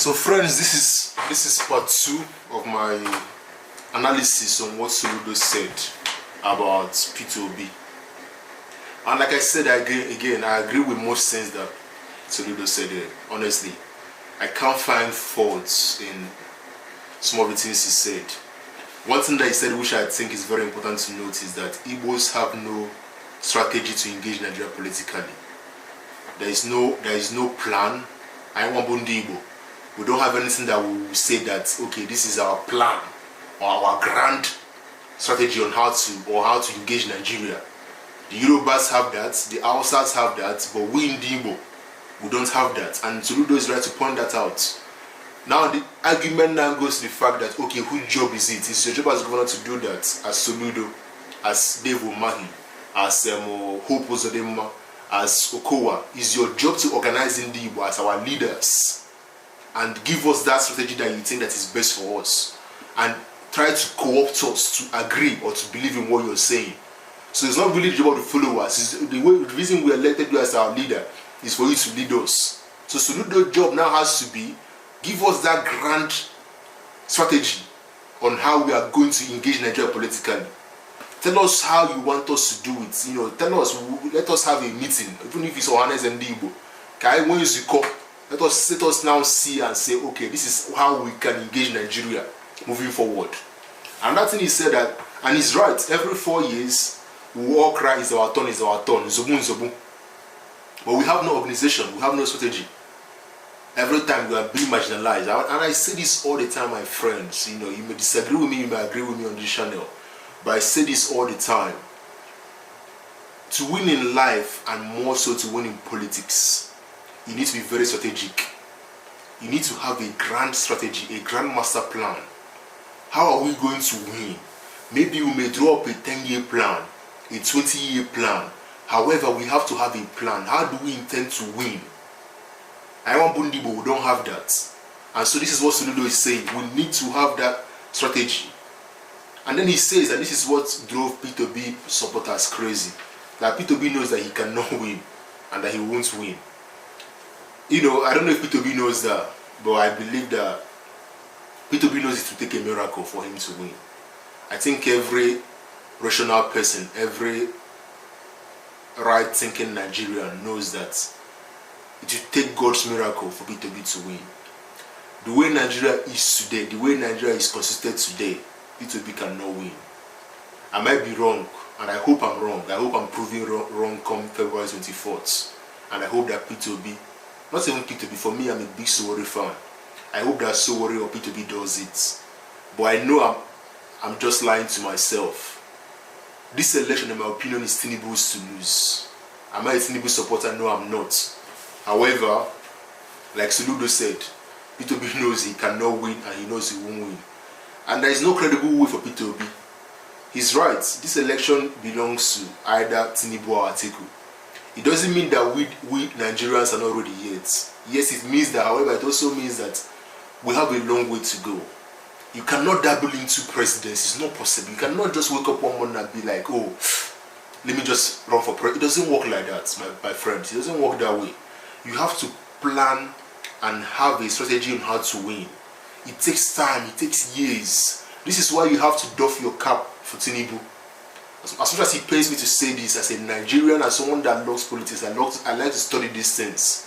So friends, this is part 2 of my analysis on what Soludo said about Peter Obi. And like I said again, I agree with most things that Soludo said here. Honestly, I can't find faults in some of the things he said. One thing that he said, which I think is very important to note, is that Igbos have no strategy to engage Nigeria politically. There is no plan. I want Bundi Igbo. We don't have anything that will say that, okay, this is our plan or our grand strategy on how to engage Nigeria. The Yorubas have that, the Hausas have that, but we in Igbo, we don't have that. And Soludo is right to point that out. Now the argument now goes to the fact that, okay, whose job is it? It's your job as governor to do that, as Soludo, as Dave Umahi, as Hope Uzodinma, as Okowa. It's your job to organize Igbo as our leaders and give us that strategy that you think that is best for us, and try to co-opt us to agree or to believe in what you're saying. So it's not really the job of the followers. The reason we elected you as our leader is for you to lead us. So Soludo's job now has to be, give us that grand strategy on how we are going to engage Nigeria politically. Tell us how you want us to do it. You know, tell us, let us have a meeting, even if it's Ohanes and Igbo. Okay, when you call, let us now see and say, okay, this is how we can engage Nigeria moving forward. And that thing he said that, and he's right, every 4 years, we all cry, is our turn, Zobu, Zobu. But we have no organization, we have no strategy. Every time we are being marginalized. And I say this all the time, my friends. You know, you may disagree with me, you may agree with me on this channel. But I say this all the time. To win in life, and more so to win in politics, you need to be very strategic. You need to have a grand strategy, a grand master plan. How are we going to win? Maybe we may draw up a 10-year plan, a 20-year plan. However, we have to have a plan. How do we intend to win? I want Bundibo, we don't have that. And so this is what Soludo is saying. We need to have that strategy. And then he says that this is what drove Peter Obi supporters crazy. That Peter Obi knows that he cannot win and that he won't win. You know, I don't know if Peter Obi knows that, but I believe that Peter Obi knows it will take a miracle for him to win. I think every rational person, every right-thinking Nigerian knows that it will take God's miracle for Peter Obi to win. The way Nigeria is today, the way Nigeria is constituted today, Peter Obi cannot win. I might be wrong, and I hope I'm wrong. I hope I'm proving wrong come February 24th. And I hope that Peter Obi, not even Peter Obi, for me, I'm a big Sowore fan. I hope that Sowore or Peter Obi does it. But I know I'm just lying to myself. This election, in my opinion, is Tinubu's to lose. Am I a Tinubu supporter? No, I'm not. However, like Soludo said, Peter Obi knows he cannot win and he knows he won't win. And there is no credible way for Peter Obi. He's right. This election belongs to either Tinubu or Atiku. It doesn't mean that we Nigerians are not ready yet. Yes, it means that. However, it also means that we have a long way to go. You cannot dabble into presidency. It's not possible. You cannot just wake up one morning and be like, oh, let me just run for president. It doesn't work like that, my friends. It doesn't work that way. You have to plan and have a strategy on how to win. It takes time. It takes years. This is why you have to doff your cap for Tinubu. As much as he pays me to say this, as a Nigerian, as someone that loves politics, I like to study these things.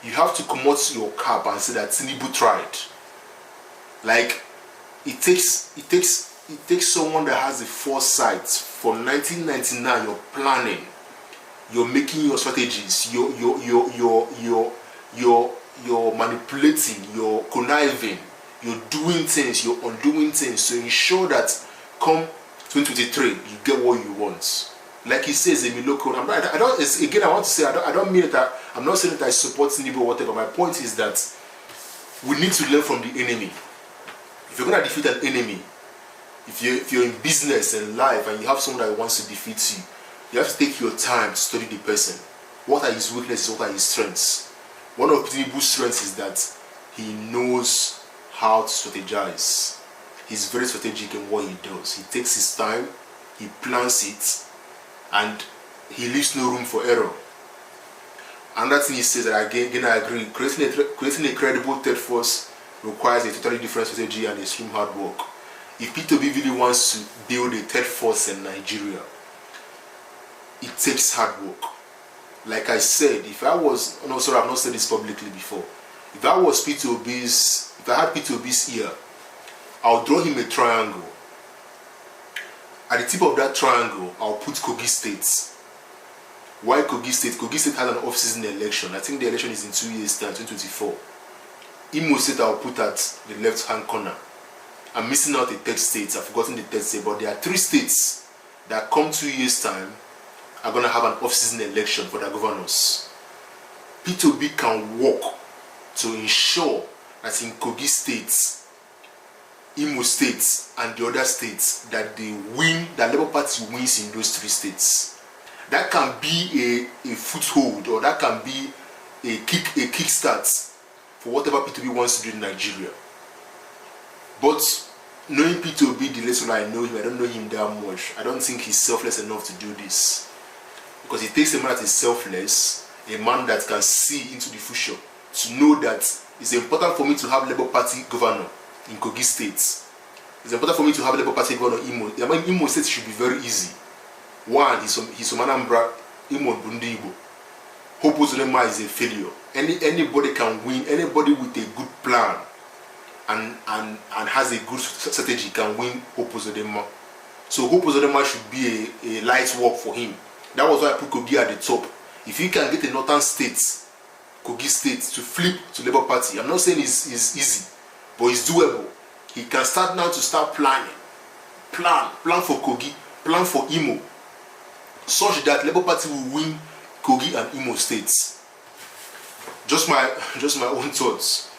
You have to come out your cap and say that Tinubu tried. Like, it takes someone that has the foresight. From 1999, you're planning, you're making your strategies, you're manipulating, you're conniving, you're doing things, you're undoing things to ensure that come 2023 you get what you want. Like he says, Emiloko. I want to say I don't mean that I'm not saying that I support Tinubu or whatever. My point is that we need to learn from the enemy. If you're gonna defeat an enemy, if you're in business and life and you have someone that wants to defeat you, you have to take your time to study the person. What are his weaknesses? What are his strengths? One of Tinubu's strengths is that he knows how to strategize. He's very strategic in what he does. He takes his time, he plans it, and he leaves no room for error. Another thing he says that again I agree, creating a credible third force requires a totally different strategy and extreme hard work. If Peter Obi really wants to build a third force in Nigeria, it takes hard work. Like I said, if I was, no, sorry, I've not said this publicly before. If I had Peter Obi's ear, I'll draw him a triangle. At the tip of that triangle, I'll put Kogi State. Why Kogi State? Kogi State has an off-season election. I think the election is in 2 years' time, 2024. Imo State I'll put at the left-hand corner. I'm missing out a third state. I've forgotten the third state, but there are 3 states that come 2 years' time are going to have an off-season election for their governors. Peter Obi can work to ensure that in Kogi State, Imo State, and the other states that they win, that Labour Party wins in those 3 states. That can be a foothold, or that can be a kickstart for whatever Peter Obi wants to do in Nigeria. But knowing Peter Obi, the little I know him, I don't know him that much. I don't think he's selfless enough to do this. Because it takes a man that is selfless, a man that can see into the future, to know that it's important for me to have Labour Party governor in Kogi State. It's important for me to have Labour Party governor in Imo. I mean, Imo State should be very easy. One, he's from Anambra, Imo Bundi Igbo. Hope Uzodinma is a failure. Anybody can win. Anybody with a good plan and has a good strategy can win Hope Uzodinma. So Hope Uzodinma should be a light work for him. That was why I put Kogi at the top. If he can get a northern state, Kogi State, to flip to Labour Party, I'm not saying it's easy, but it's doable. He can start now to start planning. Plan for Kogi, plan for Imo, such that Labour Party will win Kogi and Imo states. Just my own thoughts.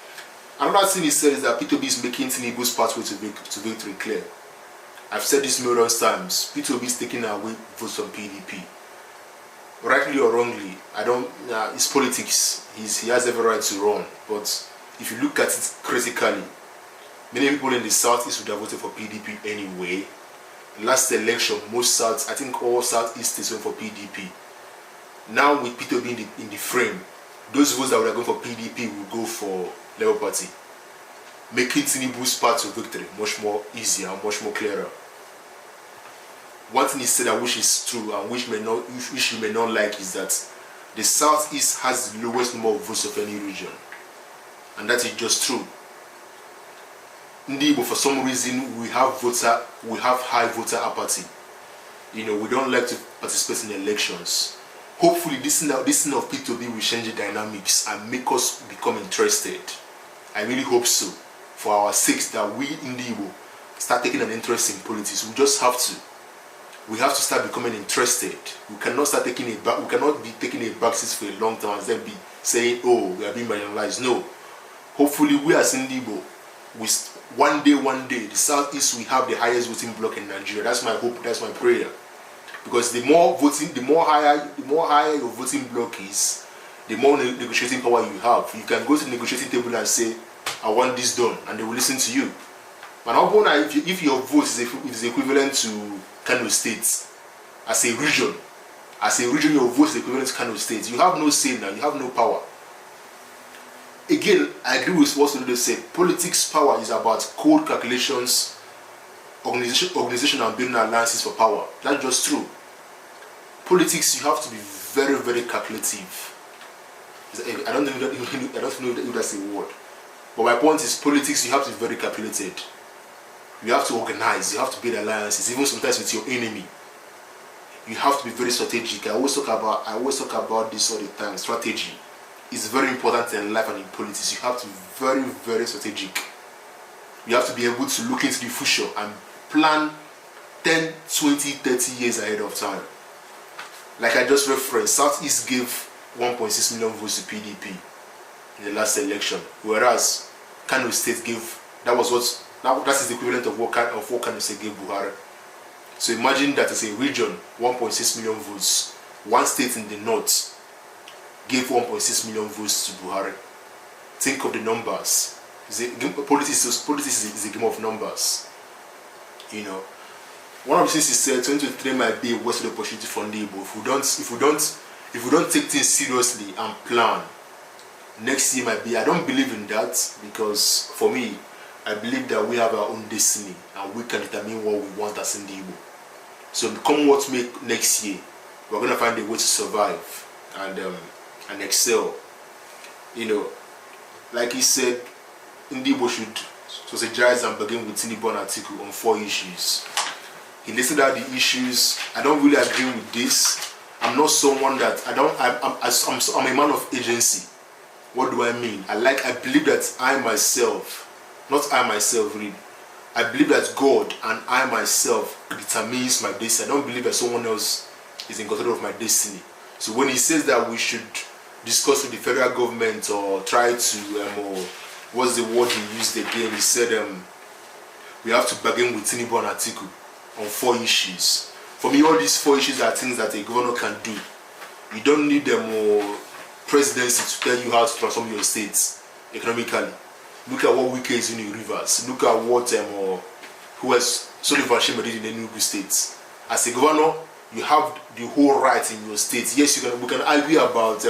Another thing he said is that Peter Obi is making Tinubu's pathway to victory clear. I've said this numerous times. Peter Obi is taking away votes from PDP. Rightly or wrongly, it's politics. He has every right to run. But if you look at it critically, many people in the southeast would have voted for PDP anyway. Last election, I think all southeast states went for PDP. Now with Peter Obi in the frame, those votes that would have gone for PDP will go for Labour Party, making Tinubu's path to victory much more easier and much more clearer. One thing he said I wish is true and which you may not like is that the southeast has the lowest number of votes of any region, and that is just true. Indeed, but for some reason we have high voter apathy. We don't like to participate in elections. Hopefully this thing of Peter Obi will change the dynamics and make us become interested. I really hope so, for our sakes, that we in the Igbo start taking an interest in politics. We just have to. We have to start becoming interested. We cannot start taking we cannot be taking a backseat for a long time and then be saying, "Oh, we are being marginalized." No. Hopefully, we as Igbo, one day, the southeast will have the highest voting bloc in Nigeria. That's my hope. That's my prayer. Because the more higher your voting bloc is, the more negotiating power you have. You can go to the negotiating table and say, "I want this done," and they will listen to you. But if your vote is equivalent to Kano State, as a region, your vote is equivalent to Kano State, you have no say now. You have no power. Again, I agree with what Soludo said. Politics power is about cold calculations, organization and building alliances for power. That's just true. Politics, you have to be very, very calculative. I don't know if that's a word. But my point is, politics, you have to be very calculated. You have to organize. You have to build alliances, even sometimes with your enemy. You have to be very strategic. I always talk about this all the time. Strategy is very important in life and in politics. You have to be very, very strategic. You have to be able to look into the future and plan 10, 20, 30 years ahead of time. Like I just referenced, Southeast gave 1.6 million votes to PDP in the last election, whereas Kano State gave, that is the equivalent of what Kano State gave Buhari. So imagine that as a region, 1.6 million votes. One state in the north gave 1.6 million votes to Buhari. Think of the numbers. Politics is a game of numbers. One of the things he said, 2023 might be a wasted opportunity for Igbo. If if we don't take things seriously and plan, next year might be, I don't believe in that, because for me, I believe that we have our own destiny and we can determine what we want as Igbo. So come what may next year, we're gonna find a way to survive and excel. You know, like he said, Igbo should strategize and begin with Tinubu and Atiku on 4 issues. He listed out the issues. I don't really agree with this. I'm not someone that I'm a man of agency. What do I mean? I believe that I myself, not I myself really, I believe that God and I myself determines my destiny. I don't believe that someone else is in control of my destiny. So when he says that we should discuss with the federal government or try to, or what's the word he used again? He said we have to bargain with Tinubu and Atiku on 4 issues. For me, all these 4 issues are things that a governor can do. You don't need them or presidency to tell you how to transform your states economically. Look at what Wike is doing in Rivers. Look at what who has Sullivan Shema did in the Enugu states. As a governor, you have the whole right in your state. Yes, we can argue about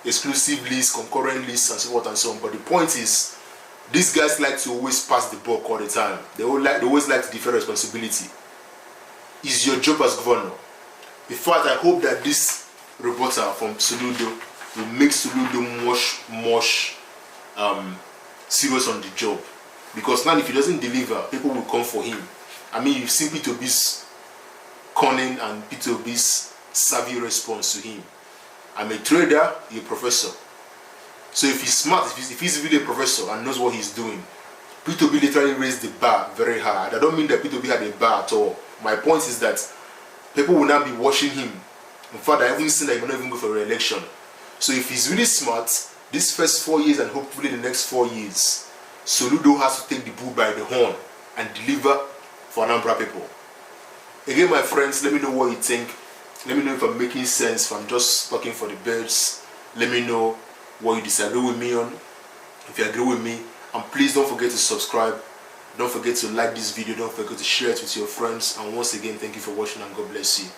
exclusive lists, concurrent lists, and so forth and so on. But the point is, these guys like to always pass the buck all the time. They always like to defer responsibility. It's your job as governor. In fact, I hope that this reporter from Soludo will make Soludo much serious on the job. Because now if he doesn't deliver, people will come for him. I mean, you've seen Peter Obi's cunning and Peter Obi's savvy response to him. I'm a trader, you're a professor. So if he's smart, if he's really a professor and knows what he's doing, Peter Obi literally raised the bar very hard. I don't mean that Peter Obi had a bar at all. My point is that people will not be watching him. In fact, I haven't seen that he will not even go for re-election. So if he's really smart, this first 4 years and hopefully the next 4 years, Soludo has to take the bull by the horn and deliver for Anambra people. Again, my friends, let me know what you think. Let me know if I'm making sense, if I'm just talking for the birds. Let me know what you disagree with me on. If you agree with me, and please don't forget to subscribe. Don't forget to like this video. Don't forget to share it with your friends. And once again, thank you for watching and God bless you.